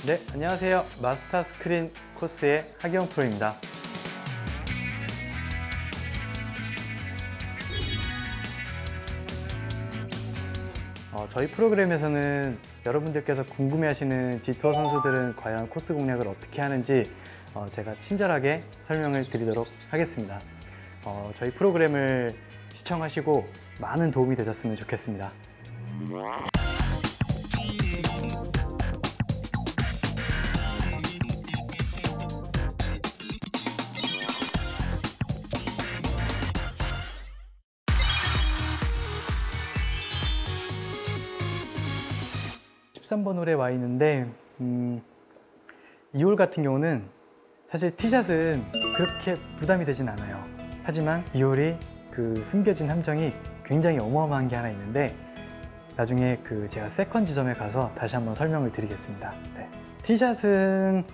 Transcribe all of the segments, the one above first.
네, 안녕하세요. 마스터 스크린 코스의 하기영 프로입니다. 저희 프로그램에서는 여러분들께서 궁금해하시는 G2 선수들은 과연 코스 공략을 어떻게 하는지 제가 친절하게 설명을 드리도록 하겠습니다. 저희 프로그램을 시청하시고 많은 도움이 되셨으면 좋겠습니다. 13번 홀에 와 있는데 2홀 같은 경우는 사실 티샷은 그렇게 부담이 되진 않아요. 하지만 2홀이 그 숨겨진 함정이 굉장히 어마어마한 게 하나 있는데 나중에 제가 세컨 지점에 가서 다시 한번 설명을 드리겠습니다. 네. 티샷은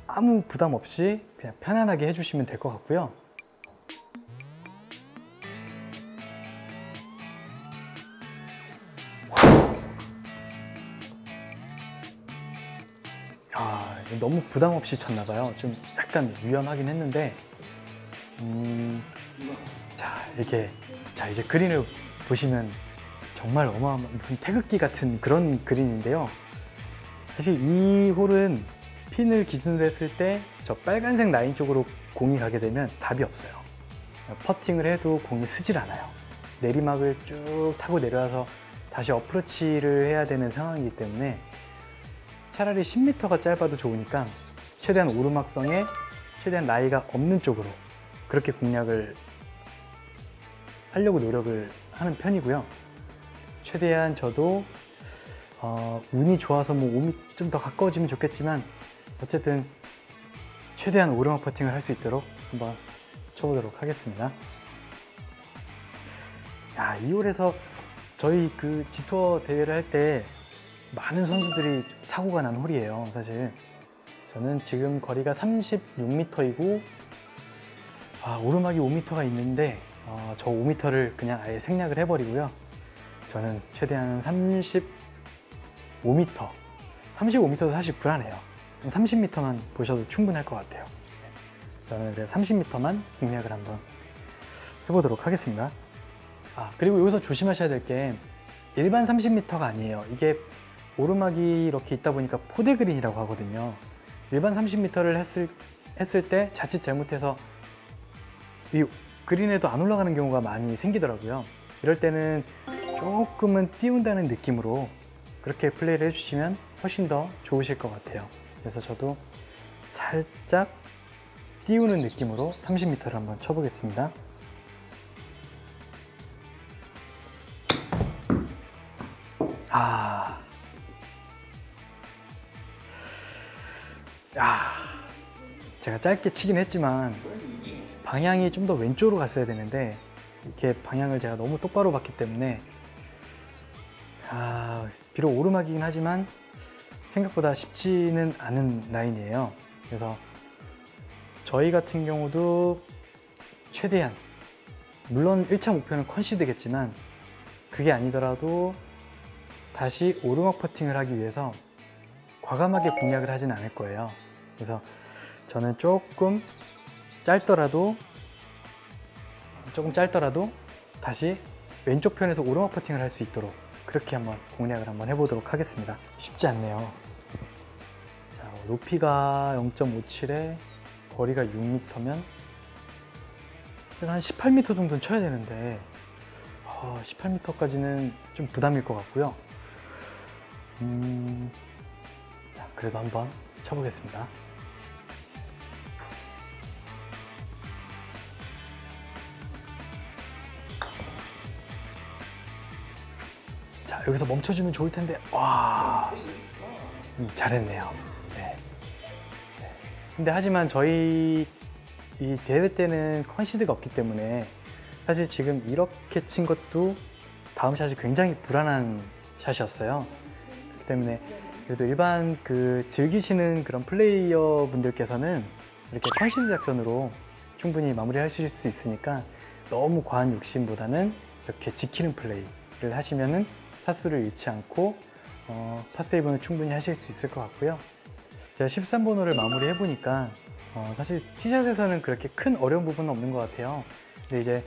아무 부담 없이 그냥 편안하게 해주시면 될 것 같고요. 너무 부담 없이 쳤나봐요. 좀 약간 위험하긴 했는데 이제 그린을 보시면 정말 어마어마한 무슨 태극기 같은 그런 그린인데요. 사실 이 홀은 핀을 기준으로 했을 때 저 빨간색 라인 쪽으로 공이 가게 되면 답이 없어요. 퍼팅을 해도 공이 쓰질 않아요. 내리막을 쭉 타고 내려와서 다시 어프로치를 해야 되는 상황이기 때문에 차라리 10m가 짧아도 좋으니까 최대한 오르막성에 최대한 나이가 없는 쪽으로 그렇게 공략을 하려고 노력을 하는 편이고요. 최대한 저도 운이 좋아서 뭐 5m 좀 더 가까워지면 좋겠지만 어쨌든 최대한 오르막 퍼팅을 할 수 있도록 한번 쳐보도록 하겠습니다. 이 홀에서 저희 그 G투어 대회를 할 때 많은 선수들이 사고가 난 홀이에요. 사실 저는 지금 거리가 36m이고 오르막이 5m가 있는데 저 5m를 그냥 아예 생략을 해버리고요. 저는 최대한 35m 35m도 사실 불안해요. 30m만 보셔도 충분할 것 같아요. 저는 30m만 공략을 한번 해보도록 하겠습니다. 그리고 여기서 조심하셔야 될 게 일반 30m가 아니에요. 이게 오르막이 이렇게 있다 보니까 포대 그린이라고 하거든요. 일반 30m를 했을 때 자칫 잘못해서 이 그린에도 안 올라가는 경우가 많이 생기더라고요. 이럴 때는 조금은 띄운다는 느낌으로 그렇게 플레이를 해주시면 훨씬 더 좋으실 것 같아요. 그래서 저도 살짝 띄우는 느낌으로 30m를 한번 쳐보겠습니다. 제가 짧게 치긴 했지만 방향이 좀 더 왼쪽으로 갔어야 되는데 이렇게 방향을 제가 너무 똑바로 봤기 때문에 비록 오르막이긴 하지만 생각보다 쉽지는 않은 라인이에요. 그래서 저희 같은 경우도 최대한 물론 1차 목표는 컨시드겠지만 그게 아니더라도 다시 오르막 퍼팅을 하기 위해서 과감하게 공략을 하진 않을 거예요. 그래서 저는 조금 짧더라도 다시 왼쪽 편에서 오르막 퍼팅을 할 수 있도록 그렇게 한번 공략을 한번 해보도록 하겠습니다. 쉽지 않네요. 높이가 0.57에 거리가 6m면 한 18m 정도는 쳐야 되는데 18m까지는 좀 부담일 것 같고요. 그래도 한번 쳐보겠습니다. 여기서 멈춰주면 좋을 텐데 잘했네요. 네. 근데 하지만 저희 이 대회 때는 컨시드가 없기 때문에 사실 지금 이렇게 친 것도 다음 샷이 굉장히 불안한 샷이었어요. 그렇기 때문에 그래도 일반 즐기시는 그런 플레이어 분들께서는 이렇게 컨시드 작전으로 충분히 마무리하실 수 있으니까 너무 과한 욕심보다는 이렇게 지키는 플레이를 하시면은 타수를 잃지 않고 팟세이브는 충분히 하실 수 있을 것 같고요. 제가 13번 홀을 마무리 해보니까 사실 티샷에서는 그렇게 큰 어려운 부분은 없는 것 같아요. 근데 이제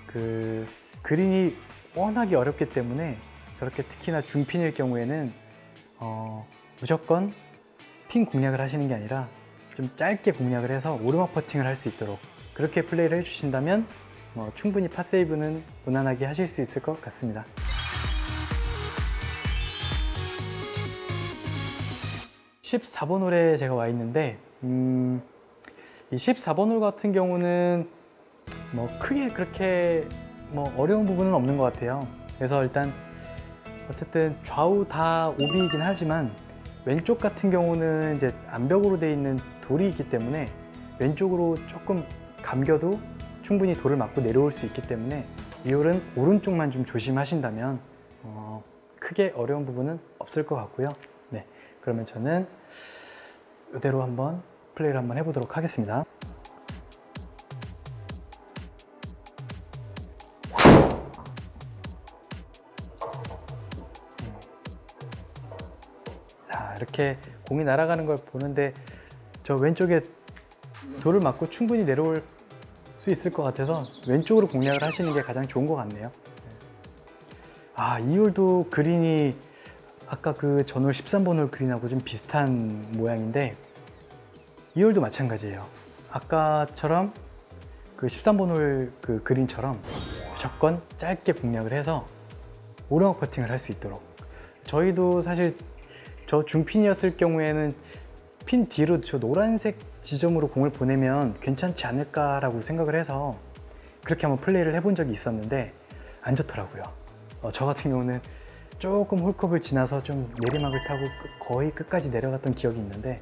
그 그린이 워낙에 어렵기 때문에 저렇게 특히나 중핀일 경우에는 무조건 핀 공략을 하시는 게 아니라 좀 짧게 공략을 해서 오르막 퍼팅을 할 수 있도록 그렇게 플레이를 해주신다면 충분히 팟세이브는 무난하게 하실 수 있을 것 같습니다. 이 14번 홀에 제가 와 있는데 이 14번 홀 같은 경우는 크게 그렇게 어려운 부분은 없는 것 같아요. 그래서 일단 어쨌든 좌우 다 오비이긴 하지만 왼쪽 같은 경우는 이제 암벽으로 되어 있는 돌이 있기 때문에 왼쪽으로 조금 감겨도 충분히 돌을 맞고 내려올 수 있기 때문에 이 홀은 오른쪽만 좀 조심하신다면 크게 어려운 부분은 없을 것 같고요. 네, 그러면 저는 이대로 한번 플레이를 한번 해보도록 하겠습니다. 자, 이렇게 공이 날아가는 걸 보는데 저 왼쪽에 돌을 맞고 충분히 내려올 수 있을 것 같아서 왼쪽으로 공략을 하시는 게 가장 좋은 것 같네요. 이 홀도 그린이 아까 그 전홀 13번 홀 그린하고 좀 비슷한 모양인데 이 홀도 마찬가지예요. 아까처럼 그 13번 홀 그 그린처럼 무조건 짧게 공략을 해서 오르막 퍼팅을 할 수 있도록, 저희도 사실 저 중핀이었을 경우에는 핀 뒤로 저 노란색 지점으로 공을 보내면 괜찮지 않을까라고 생각을 해서 그렇게 한번 플레이를 해본 적이 있었는데 안 좋더라고요. 저 같은 경우는 조금 홀컵을 지나서 좀 내리막을 타고 거의 끝까지 내려갔던 기억이 있는데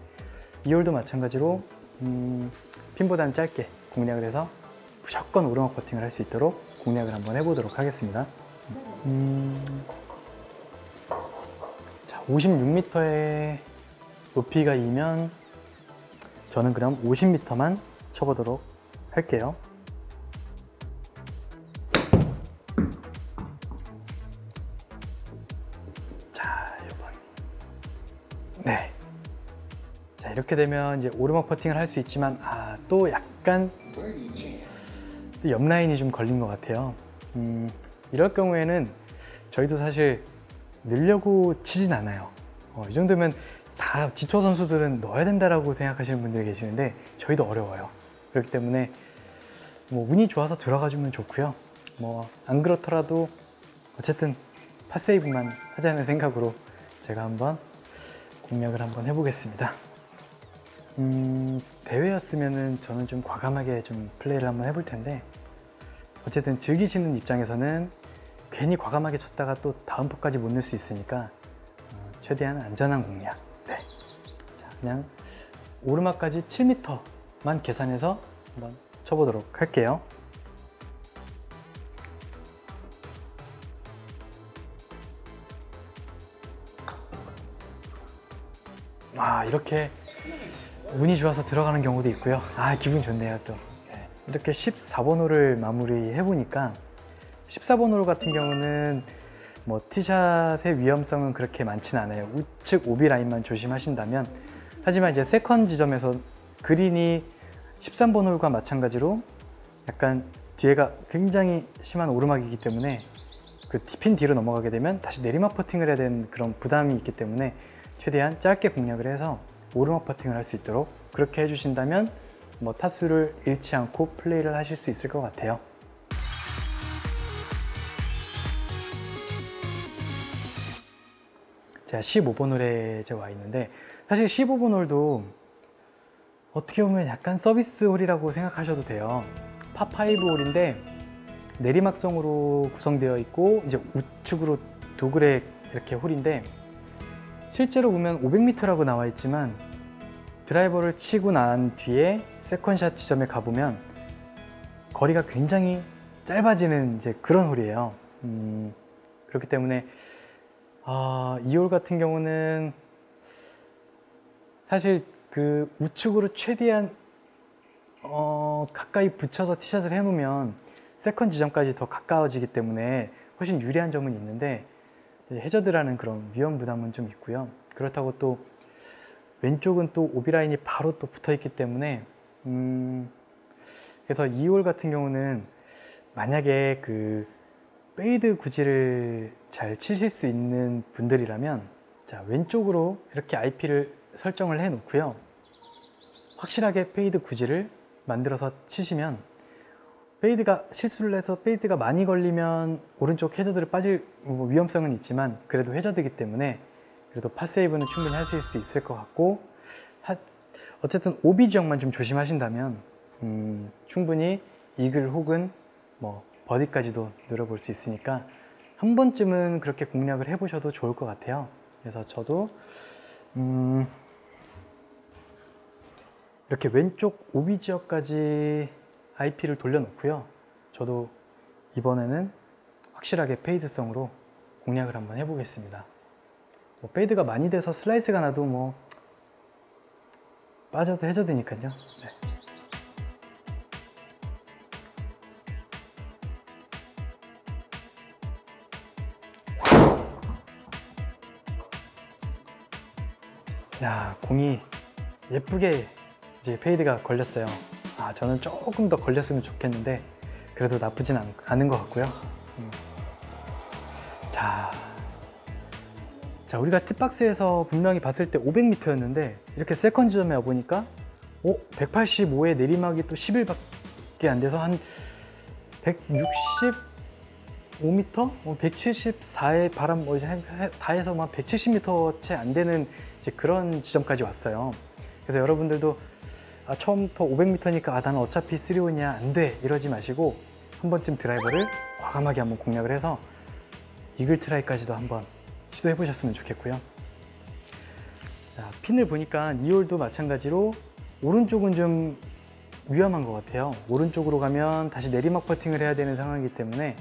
이 홀도 마찬가지로 핀보다는 짧게 공략을 해서 무조건 오르막 퍼팅을 할 수 있도록 공략을 한번 해보도록 하겠습니다. 자, 56m의 높이가 2면 저는 그럼 50m만 쳐보도록 할게요. 자, 이번. 네. 자, 이렇게 되면 이제 오르막 퍼팅을 할 수 있지만 또 약간 또 옆 라인이 좀 걸린 것 같아요. 이럴 경우에는 저희도 사실 넣으려고 치진 않아요. 이 정도면 다 디토 선수들은 넣어야 된다라고 생각하시는 분들이 계시는데 저희도 어려워요. 그렇기 때문에 운이 좋아서 들어가주면 좋고요. 안 그렇더라도 어쨌든 팟세이브만 하자는 생각으로 제가 한번 공략을 한번 해보겠습니다. 대회였으면은 저는 좀 과감하게 좀 플레이를 한번 해볼 텐데 어쨌든 즐기시는 입장에서는 괜히 과감하게 쳤다가 또 다음 포까지 못 넣을 수 있으니까 최대한 안전한 공략. 네. 자, 그냥 오르막까지 7m만 계산해서 한번 쳐보도록 할게요. 이렇게 운이 좋아서 들어가는 경우도 있고요. 기분 좋네요. 또 이렇게 14번 홀을 마무리 해보니까 14번 홀 같은 경우는 티샷의 위험성은 그렇게 많지는 않아요. 우측 오비 라인만 조심하신다면. 하지만 이제 세컨 지점에서 그린이 13번 홀과 마찬가지로 약간 뒤에가 굉장히 심한 오르막이기 때문에 그 핀 뒤로 넘어가게 되면 다시 내리막 퍼팅을 해야 되는 그런 부담이 있기 때문에 최대한 짧게 공략을 해서 오르막 퍼팅을 할 수 있도록 그렇게 해주신다면 타수를 잃지 않고 플레이를 하실 수 있을 것 같아요. 제가 15번 홀에 제가 와 있는데 사실 15번 홀도 어떻게 보면 약간 서비스 홀이라고 생각하셔도 돼요. 파5 홀인데 내리막성으로 구성되어 있고 이제 우측으로 도그렉 이렇게 홀인데 실제로 보면 500m라고 나와 있지만 드라이버를 치고 난 뒤에 세컨샷 지점에 가보면 거리가 굉장히 짧아지는 이제 그런 홀이에요. 그렇기 때문에 이 홀 같은 경우는 사실 그 우측으로 최대한 가까이 붙여서 티샷을 해놓으면 세컨 지점까지 더 가까워지기 때문에 훨씬 유리한 점은 있는데 해저드라는 그런 위험 부담은 좀 있고요. 그렇다고 또 왼쪽은 또 오비 라인이 바로 또 붙어 있기 때문에 그래서 2홀 같은 경우는 만약에 그 페이드 구질을 잘 치실 수 있는 분들이라면 자, 왼쪽으로 이렇게 IP를 설정을 해 놓고요. 확실하게 페이드 구질을 만들어서 치시면 페이드가 실수를 해서 페이드가 많이 걸리면 오른쪽 해저드를 빠질 위험성은 있지만 그래도 해저드이기 때문에 그래도 팟세이브는 충분히 하실 수 있을 것 같고 어쨌든 오비 지역만 좀 조심하신다면 충분히 이글 혹은 뭐 버디까지도 노려볼 수 있으니까 한 번쯤은 그렇게 공략을 해보셔도 좋을 것 같아요. 그래서 저도 이렇게 왼쪽 오비 지역까지 IP를 돌려놓고요. 저도 이번에는 확실하게 페이드성으로 공략을 한번 해보겠습니다. 뭐 페이드가 많이 돼서 슬라이스가 나도 뭐 빠져도 해저드니까요. 네. 야, 공이 예쁘게 이제 페이드가 걸렸어요. 아, 저는 조금 더 걸렸으면 좋겠는데 그래도 나쁘진 않은 것 같고요. 자, 우리가 팁박스에서 분명히 봤을 때 500m였는데 이렇게 세컨 지점에 와보니까 185의 내리막이 또 11밖에 안 돼서 한 165m? 174의 바람 다 해서 막 170m 채 안 되는 이제 그런 지점까지 왔어요. 그래서 여러분들도 처음부터 500m니까 나는 어차피 3온이야 안 돼 이러지 마시고 한 번쯤 드라이버를 과감하게 한번 공략을 해서 이글 트라이까지도 한번 시도해 보셨으면 좋겠고요. 자, 핀을 보니까 2홀도 마찬가지로 오른쪽은 좀 위험한 것 같아요. 오른쪽으로 가면 다시 내리막 퍼팅을 해야 되는 상황이기 때문에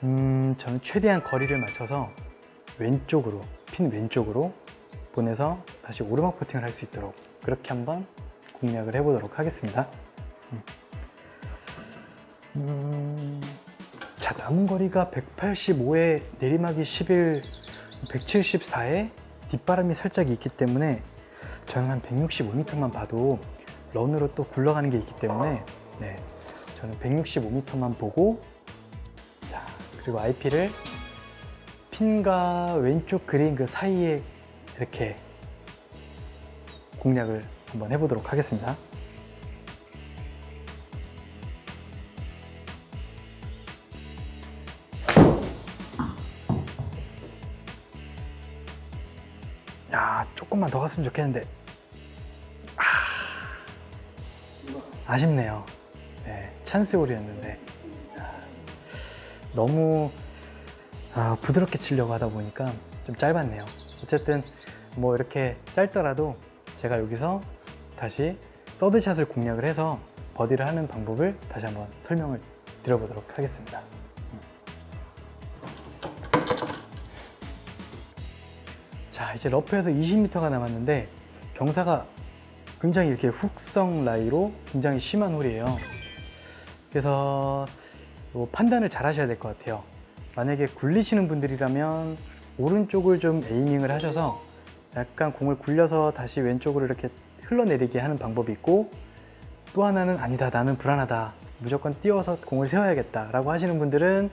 저는 최대한 거리를 맞춰서 왼쪽으로, 핀 왼쪽으로 보내서 다시 오르막 퍼팅을 할 수 있도록 그렇게 한번 공략을 해보도록 하겠습니다. 자, 남은 거리가 185에 내리막이 11, 174에 뒷바람이 살짝 있기 때문에 저는 한 165m만 봐도 런으로 또 굴러가는 게 있기 때문에 네, 저는 165m만 보고 자, 그리고 IP를 핀과 왼쪽 그린 그 사이에 이렇게 공략을 한번 해보도록 하겠습니다. 야, 조금만 더 갔으면 좋겠는데 아쉽네요. 네, 찬스 홀이었는데 너무 부드럽게 치려고 하다 보니까 좀 짧았네요. 어쨌든 뭐 이렇게 짧더라도 제가 여기서 다시 서드샷을 공략을 해서 버디를 하는 방법을 다시 한번 설명을 드려보도록 하겠습니다. 자, 이제 러프에서 20m가 남았는데 경사가 굉장히 이렇게 훅성 라이로 굉장히 심한 홀이에요. 그래서 판단을 잘 하셔야 될 것 같아요. 만약에 굴리시는 분들이라면 오른쪽을 좀 에이밍을 하셔서 약간 공을 굴려서 다시 왼쪽으로 이렇게 흘러내리게 하는 방법이 있고, 또 하나는 아니다, 나는 불안하다, 무조건 띄워서 공을 세워야겠다 라고 하시는 분들은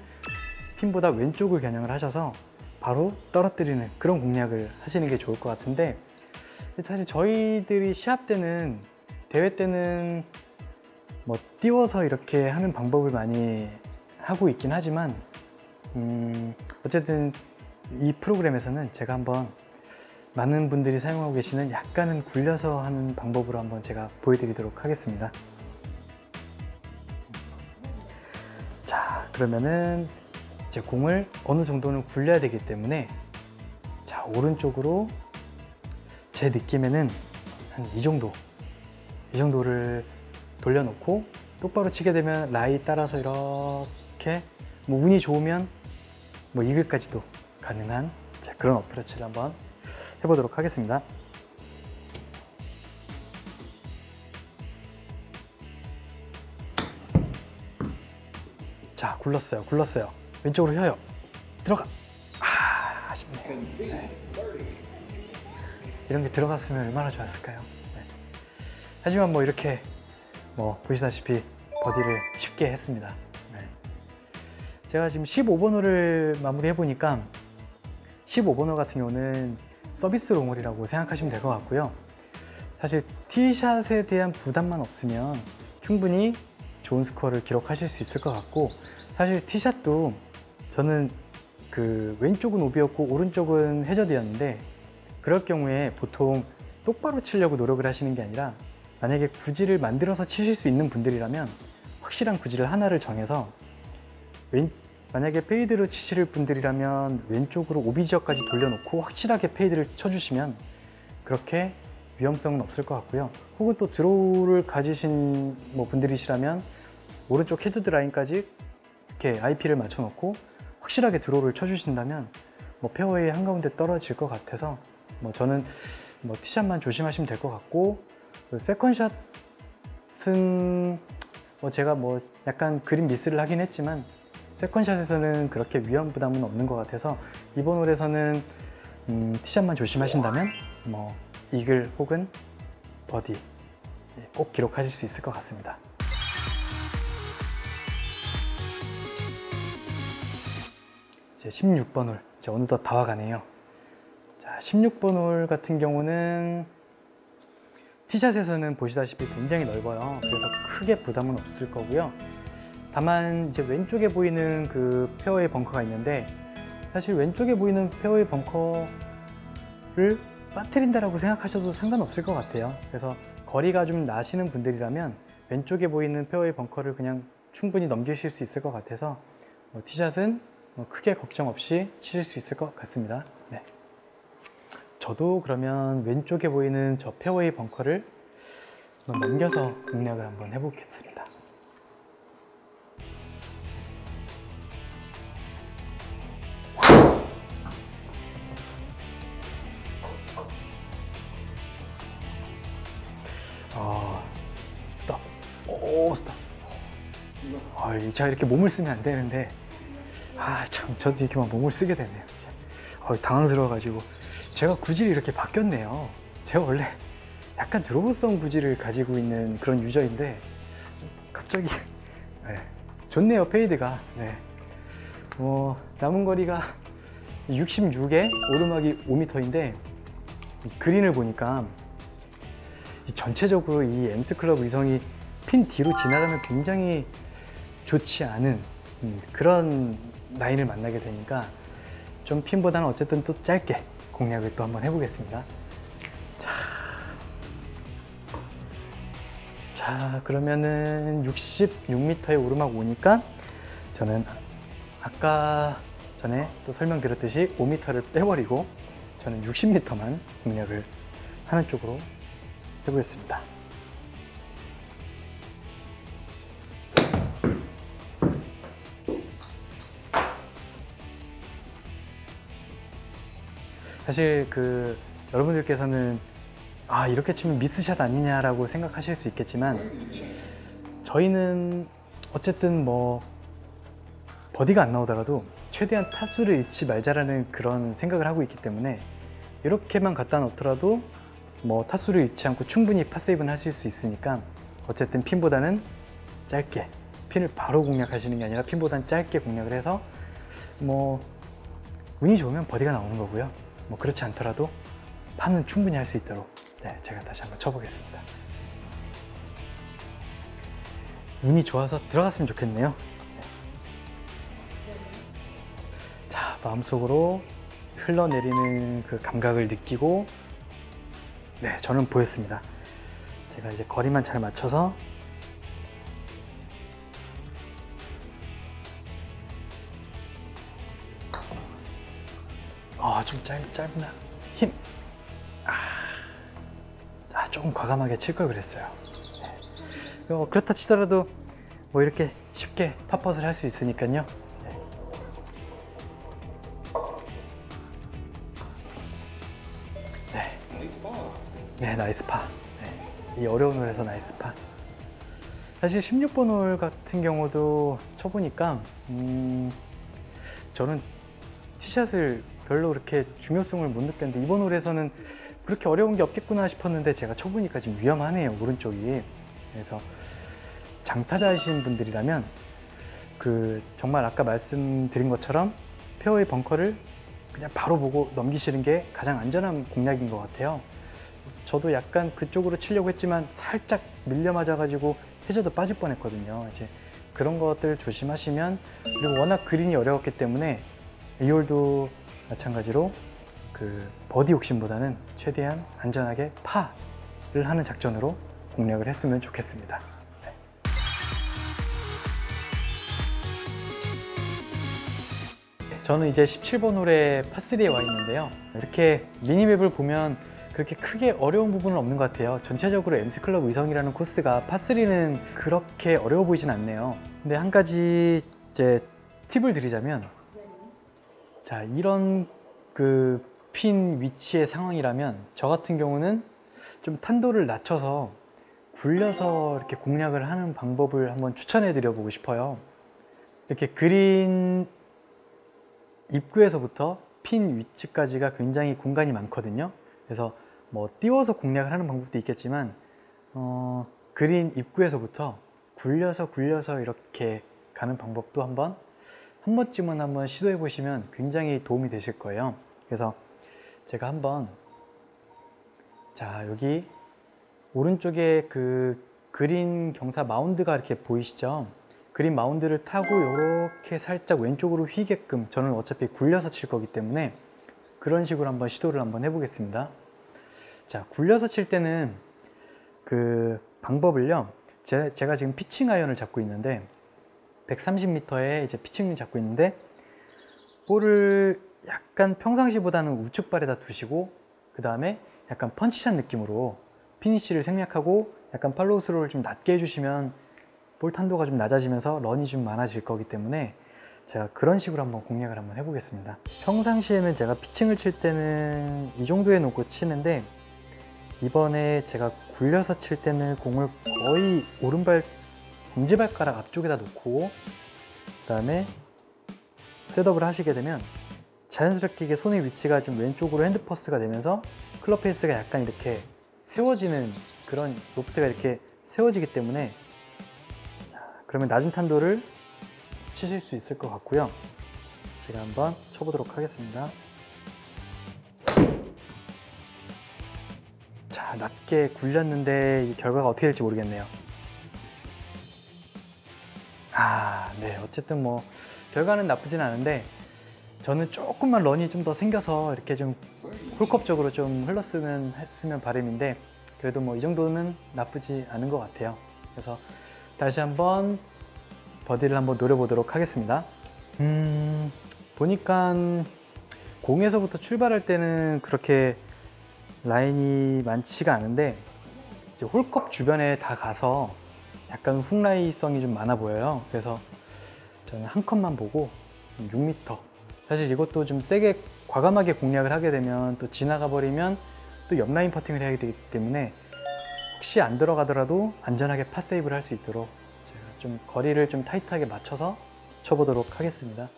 핀보다 왼쪽을 겨냥을 하셔서 바로 떨어뜨리는 그런 공략을 하시는 게 좋을 것 같은데, 사실 저희들이 시합 때는, 대회 때는 뭐 띄워서 이렇게 하는 방법을 많이 하고 있긴 하지만 어쨌든 이 프로그램에서는 제가 한번 많은 분들이 사용하고 계시는 약간은 굴려서 하는 방법으로 한번 제가 보여드리도록 하겠습니다. 자, 그러면은 이제 공을 어느 정도는 굴려야 되기 때문에, 자, 오른쪽으로 제 느낌에는 한 이 정도를 돌려놓고 똑바로 치게 되면 라이 따라서 이렇게 뭐 운이 좋으면 뭐 이글까지도 가능한 그런 어프로치를 한번 해보도록 하겠습니다. 자, 굴렀어요. 왼쪽으로 휘어요. 들어가. 아쉽네. 이런 게 들어갔으면 얼마나 좋았을까요? 네. 하지만 뭐 이렇게 보시다시피 버디를 쉽게 했습니다. 네. 제가 지금 15번 홀을 마무리해 보니까 15번 홀 같은 경우는 서비스 롱홀이라고 생각하시면 될 것 같고요. 사실 티샷에 대한 부담만 없으면 충분히 좋은 스코어를 기록하실 수 있을 것 같고, 사실 티샷도 저는 그 왼쪽은 오비였고 오른쪽은 해저드였는데, 그럴 경우에 보통 똑바로 치려고 노력을 하시는 게 아니라 만약에 구질을 만들어서 치실 수 있는 분들이라면 확실한 구질을 하나를 정해서 만약에 페이드로 치실 분들이라면 왼쪽으로 오비 지역까지 돌려놓고 확실하게 페이드를 쳐주시면 그렇게 위험성은 없을 것 같고요. 혹은 또 드로우를 가지신 분들이시라면 오른쪽 해저드 라인까지 이렇게 IP를 맞춰놓고 확실하게 드로우를 쳐주신다면 페어웨이 한가운데 떨어질 것 같아서 저는 티샷만 조심하시면 될 것 같고, 세컨샷은 제가 약간 그린 미스를 하긴 했지만 세컨샷에서는 그렇게 위험 부담은 없는 것 같아서 이번 홀에서는 티샷만 조심하신다면 이글 혹은 버디 꼭 기록하실 수 있을 것 같습니다. 이제 16번 홀, 이제 어느덧 다 와가네요. 자, 16번 홀 같은 경우는 티샷에서는 보시다시피 굉장히 넓어요. 그래서 크게 부담은 없을 거고요. 다만 이제 왼쪽에 보이는 그 페어웨이 벙커가 있는데, 사실 왼쪽에 보이는 페어웨이 벙커를 빠뜨린다라고 생각하셔도 상관없을 것 같아요. 그래서 거리가 좀 나시는 분들이라면 왼쪽에 보이는 페어웨이 벙커를 그냥 충분히 넘기실 수 있을 것 같아서 티샷은 크게 걱정 없이 치실 수 있을 것 같습니다. 네. 저도 그러면 왼쪽에 보이는 저 페어웨이 벙커를 넘겨서 공략을 한번 해보겠습니다. 스톱. 오, 스톱. 제가 이렇게 몸을 쓰면 안 되는데, 참, 저도 이렇게 막 몸을 쓰게 되네요. 당황스러워가지고. 제가 구질이 이렇게 바뀌었네요. 제가 원래 약간 드로우성 구질을 가지고 있는 그런 유저인데, 갑자기, 네, 좋네요, 페이드가. 네. 남은 거리가 66에 오르막이 5m인데, 그린을 보니까 전체적으로 이 엠스 클럽 의성이 핀 뒤로 지나가면 굉장히 좋지 않은 그런 라인을 만나게 되니까 좀 핀보다는 어쨌든 또 짧게 공략을 또 한번 해보겠습니다. 자, 그러면은 66m의 오르막 오니까 저는 아까 전에 또 설명드렸듯이 5m를 빼버리고 저는 60m만 공략을 하는 쪽으로 해보겠습니다. 사실 여러분들께서는 이렇게 치면 미스샷 아니냐라고 생각하실 수 있겠지만, 저희는 어쨌든 버디가 안 나오더라도 최대한 타수를 잃지 말자라는 그런 생각을 하고 있기 때문에 이렇게만 갖다 놓더라도 타수를 잃지 않고 충분히 팟세이브는 하실 수 있으니까, 어쨌든 핀보다는 짧게, 핀을 바로 공략하시는 게 아니라 핀보다는 짧게 공략을 해서 운이 좋으면 버디가 나오는 거고요. 그렇지 않더라도 팟은 충분히 할 수 있도록 제가 다시 한번 쳐보겠습니다. 운이 좋아서 들어갔으면 좋겠네요. 자, 마음속으로 흘러내리는 그 감각을 느끼고, 네, 저는 보였습니다. 제가 이제 거리만 잘 맞춰서 좀 짧나? 힘! 조금 과감하게 칠 걸 그랬어요. 네. 그렇다 치더라도 이렇게 쉽게 팟펫을 할 수 있으니까요. 네. 네, 나이스 파. 네. 이 어려운 홀에서 나이스 파. 사실 16번 홀 같은 경우도 쳐보니까 저는 티샷을 별로 그렇게 중요성을 못 느꼈는데 이번 홀에서는 그렇게 어려운 게 없겠구나 싶었는데 제가 쳐보니까 지금 위험하네요, 오른쪽이. 그래서 장타자이신 분들이라면 정말 아까 말씀드린 것처럼 페어웨이 벙커를 그냥 바로 보고 넘기시는 게 가장 안전한 공략인 것 같아요. 저도 약간 그쪽으로 치려고 했지만 살짝 밀려 맞아가지고 해저도 빠질 뻔했거든요. 이제 그런 것들 조심하시면, 그리고 워낙 그린이 어려웠기 때문에 이 홀도 마찬가지로 버디 욕심보다는 최대한 안전하게 파를 하는 작전으로 공략을 했으면 좋겠습니다. 네. 저는 이제 17번 홀에 파3에 와 있는데요. 이렇게 미니맵을 보면 그렇게 크게 어려운 부분은 없는 것 같아요. 전체적으로 MC클럽 의성이라는 코스가 파3는 그렇게 어려워 보이진 않네요. 근데 한 가지 이제 팁을 드리자면, 자, 이런 핀 위치의 상황이라면 저 같은 경우는 좀 탄도를 낮춰서 굴려서 이렇게 공략을 하는 방법을 한번 추천해 드려 보고 싶어요. 이렇게 그린 입구에서부터 핀 위치까지가 굉장히 공간이 많거든요. 그래서 뭐 띄워서 공략을 하는 방법도 있겠지만 그린 입구에서부터 굴려서 이렇게 가는 방법도 한 번쯤은 한번 시도해 보시면 굉장히 도움이 되실 거예요. 그래서 제가 한번, 자, 여기 오른쪽에 그린 경사 마운드가 이렇게 보이시죠? 그린 마운드를 타고 이렇게 살짝 왼쪽으로 휘게끔, 저는 어차피 굴려서 칠 거기 때문에 그런 식으로 한번 시도를 한번 해보겠습니다. 자, 굴려서 칠 때는 방법을요, 제가 지금 피칭 아이언을 잡고 있는데 130m에 이제 피칭을 잡고 있는데, 볼을 약간 평상시보다는 우측 발에다 두시고 그 다음에 약간 펀치샷 느낌으로 피니쉬를 생략하고 약간 팔로우 스로우를 좀 낮게 해주시면 볼 탄도가 좀 낮아지면서 런이 좀 많아질 거기 때문에 제가 그런 식으로 한번 공략을 한번 해보겠습니다. 평상시에는 제가 피칭을 칠 때는 이 정도에 놓고 치는데, 이번에 제가 굴려서 칠 때는 공을 거의 오른발 엄지발가락 앞쪽에다 놓고 그 다음에 셋업을 하시게 되면 자연스럽게 이게 손의 위치가 좀 왼쪽으로 핸드퍼스가 되면서 클럽 페이스가 약간 이렇게 세워지는, 그런 로프트가 이렇게 세워지기 때문에, 자, 그러면 낮은 탄도를 치실 수 있을 것 같고요. 제가 한번 쳐보도록 하겠습니다. 자, 낮게 굴렸는데 이 결과가 어떻게 될지 모르겠네요. 네, 어쨌든 뭐 결과는 나쁘진 않은데 저는 조금만 런이 좀 더 생겨서 이렇게 좀 홀컵적으로 좀 했으면 바람인데, 그래도 뭐 이 정도는 나쁘지 않은 것 같아요. 그래서 다시 한번 버디를 한번 노려보도록 하겠습니다. 보니까 공에서부터 출발할 때는 그렇게 라인이 많지가 않은데 이제 홀컵 주변에 다 가서 약간 훅라이성이 좀 많아 보여요. 그래서 저는 한 컷만 보고 6m, 사실 이것도 좀 세게 과감하게 공략을 하게 되면 또 지나가 버리면 또 옆라인 퍼팅을 해야 되기 때문에 혹시 안 들어가더라도 안전하게 팟세이브를 할 수 있도록 제가 좀 거리를 좀 타이트하게 맞춰서 쳐보도록 하겠습니다.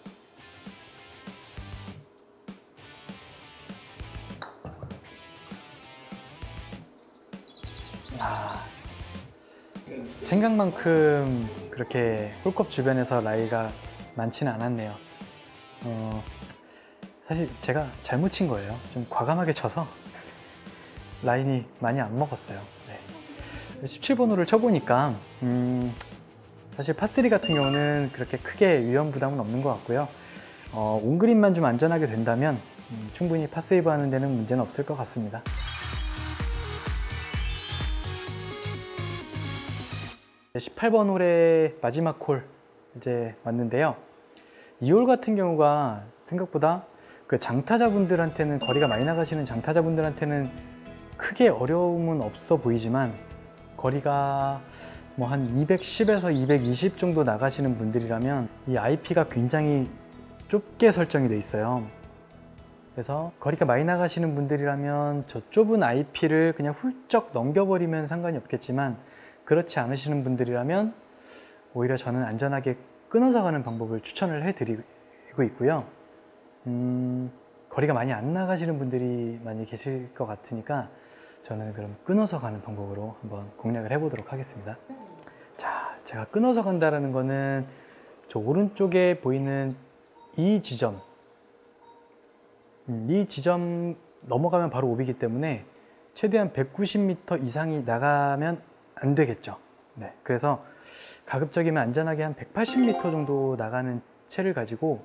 생각만큼 그렇게 홀컵 주변에서 라이가 많지는 않았네요. 사실 제가 잘못 친 거예요. 좀 과감하게 쳐서 라인이 많이 안 먹었어요. 네. 17번 홀을 쳐보니까 사실 파3 같은 경우는 그렇게 크게 위험 부담은 없는 것 같고요. 온그린만 좀 안전하게 된다면 충분히 파 세이브 하는 데는 문제는 없을 것 같습니다. 네, 18번 홀의 마지막 홀 이제 왔는데요. 이 홀 같은 경우가 생각보다 그 장타자분들한테는, 거리가 많이 나가시는 장타자분들한테는 크게 어려움은 없어 보이지만, 거리가 뭐 한 210에서 220 정도 나가시는 분들이라면 이 IP가 굉장히 좁게 설정이 돼 있어요. 그래서 거리가 많이 나가시는 분들이라면 저 좁은 IP를 그냥 훌쩍 넘겨버리면 상관이 없겠지만, 그렇지 않으시는 분들이라면 오히려 저는 안전하게 끊어서 가는 방법을 추천을 해드리고 있고요. 거리가 많이 안 나가시는 분들이 많이 계실 것 같으니까 저는 그럼 끊어서 가는 방법으로 한번 공략을 해보도록 하겠습니다. 자, 제가 끊어서 간다라는 거는 저 오른쪽에 보이는 이 지점, 이 지점 넘어가면 바로 오비이기 때문에 최대한 190m 이상이 나가면 안 되겠죠. 네, 그래서 가급적이면 안전하게 한 180m 정도 나가는 채를 가지고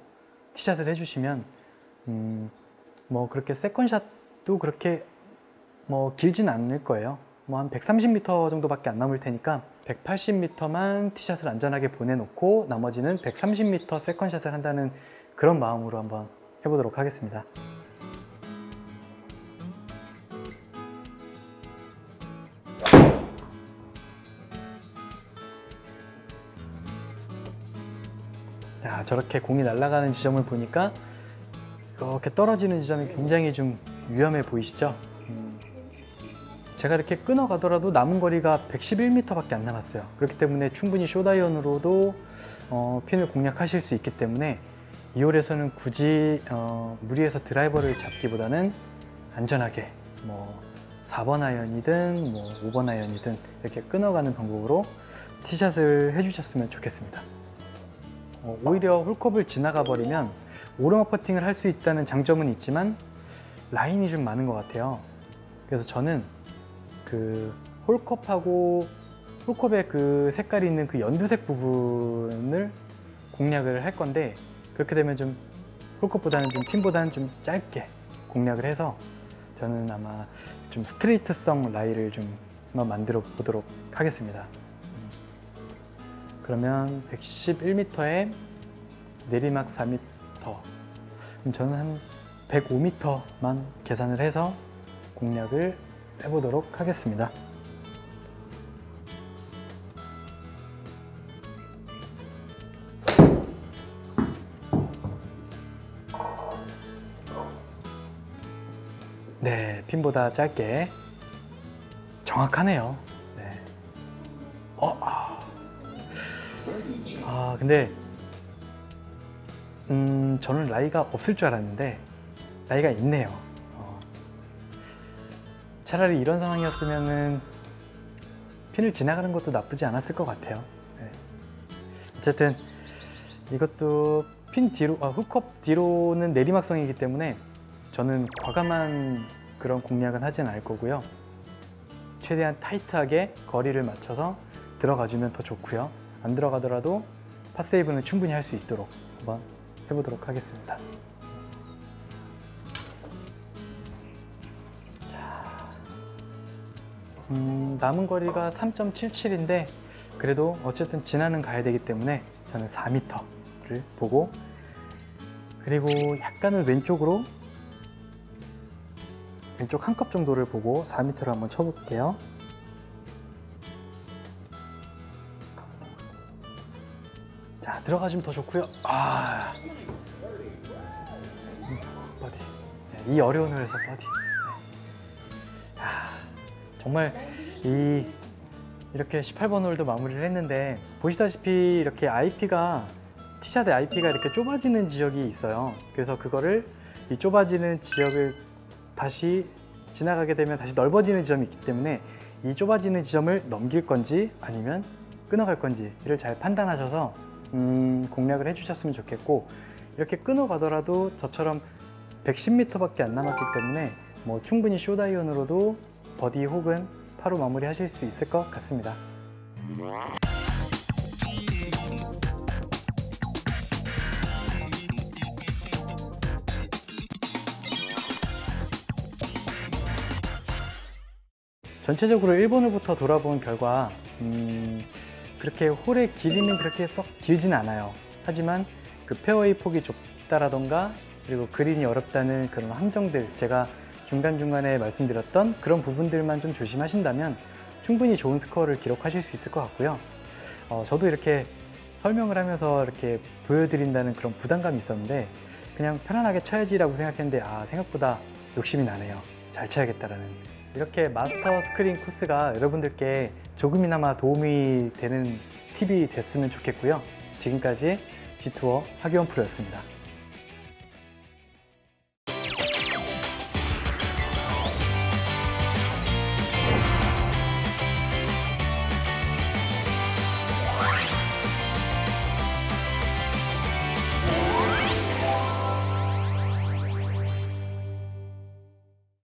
티샷을 해주시면 뭐 그렇게 세컨샷도 그렇게 뭐 길진 않을 거예요. 뭐 한 130m 정도밖에 안 남을 테니까 180m만 티샷을 안전하게 보내놓고 나머지는 130m 세컨샷을 한다는 그런 마음으로 한번 해보도록 하겠습니다. 자, 저렇게 공이 날아가는 지점을 보니까 이렇게 떨어지는 지점이 굉장히 좀 위험해 보이시죠? 제가 이렇게 끊어 가더라도 남은 거리가 111m 밖에 안 남았어요. 그렇기 때문에 충분히 숏아이언으로도 핀을 공략하실 수 있기 때문에 2홀에서는 굳이 무리해서 드라이버를 잡기보다는 안전하게 뭐 4번 아이언이든 뭐 5번 아이언이든 이렇게 끊어가는 방법으로 티샷을 해주셨으면 좋겠습니다. 오히려 홀컵을 지나가 버리면 오르막 퍼팅을 할 수 있다는 장점은 있지만 라인이 좀 많은 것 같아요. 그래서 저는 그 홀컵하고 홀컵의 그 색깔이 있는 그 연두색 부분을 공략을 할 건데, 그렇게 되면 좀 홀컵보다는 좀 핀보다는 좀 짧게 공략을 해서 저는 아마 좀 스트레이트성 라이를 좀 한번 만들어 보도록 하겠습니다. 그러면 111m에 내리막 4m, 그럼 저는 한 105m만 계산을 해서 공략을 해보도록 하겠습니다. 네, 핀보다 짧게. 정확하네요. 네. 근데 저는 라이가 없을 줄 알았는데 라이가 있네요. 차라리 이런 상황이었으면은 핀을 지나가는 것도 나쁘지 않았을 것 같아요. 네. 어쨌든 이것도 핀 뒤로, 훅컵 뒤로는 내리막성이기 때문에 저는 과감한 그런 공략은 하진 않을 거고요. 최대한 타이트하게 거리를 맞춰서 들어가주면 더 좋고요. 안 들어가더라도 팟세이브는 충분히 할 수 있도록 한번 해보도록 하겠습니다. 남은 거리가 3.77인데 그래도 어쨌든 지나는 가야 되기 때문에 저는 4m를 보고, 그리고 약간은 왼쪽으로, 왼쪽 한 컵 정도를 보고 4m를 한번 쳐볼게요. 자, 들어가주면 더 좋고요. 버디. 네, 이 어려운 홀에서 버디. 네. 정말 이렇게 18번 홀도 마무리를 했는데, 보시다시피 이렇게 IP가, 티샷의 IP가 이렇게 좁아지는 지역이 있어요. 그래서 그거를, 이 좁아지는 지역을 다시 지나가게 되면 다시 넓어지는 지점이 있기 때문에 이 좁아지는 지점을 넘길 건지 아니면 끊어갈 건지를 잘 판단하셔서 공략을 해주셨으면 좋겠고, 이렇게 끊어가더라도 저처럼 110m밖에 안 남았기 때문에 뭐 충분히 숏아이언으로도 버디 혹은 파로 마무리 하실 수 있을 것 같습니다. 전체적으로 1번홀부터 돌아본 결과 그렇게 홀의 길이는 그렇게 썩 길진 않아요. 하지만 그 페어웨이 폭이 좁다라던가 그리고 그린이 어렵다는 그런 함정들, 제가 중간중간에 말씀드렸던 그런 부분들만 좀 조심하신다면 충분히 좋은 스코어를 기록하실 수 있을 것 같고요. 저도 이렇게 설명을 하면서 이렇게 보여드린다는 그런 부담감이 있었는데 그냥 편안하게 쳐야지라고 생각했는데 생각보다 욕심이 나네요. 잘 쳐야겠다라는. 이렇게 마스터 스크린 코스가 여러분들께 조금이나마 도움이 되는 팁이 됐으면 좋겠고요. 지금까지 G투어 하기원 프로였습니다.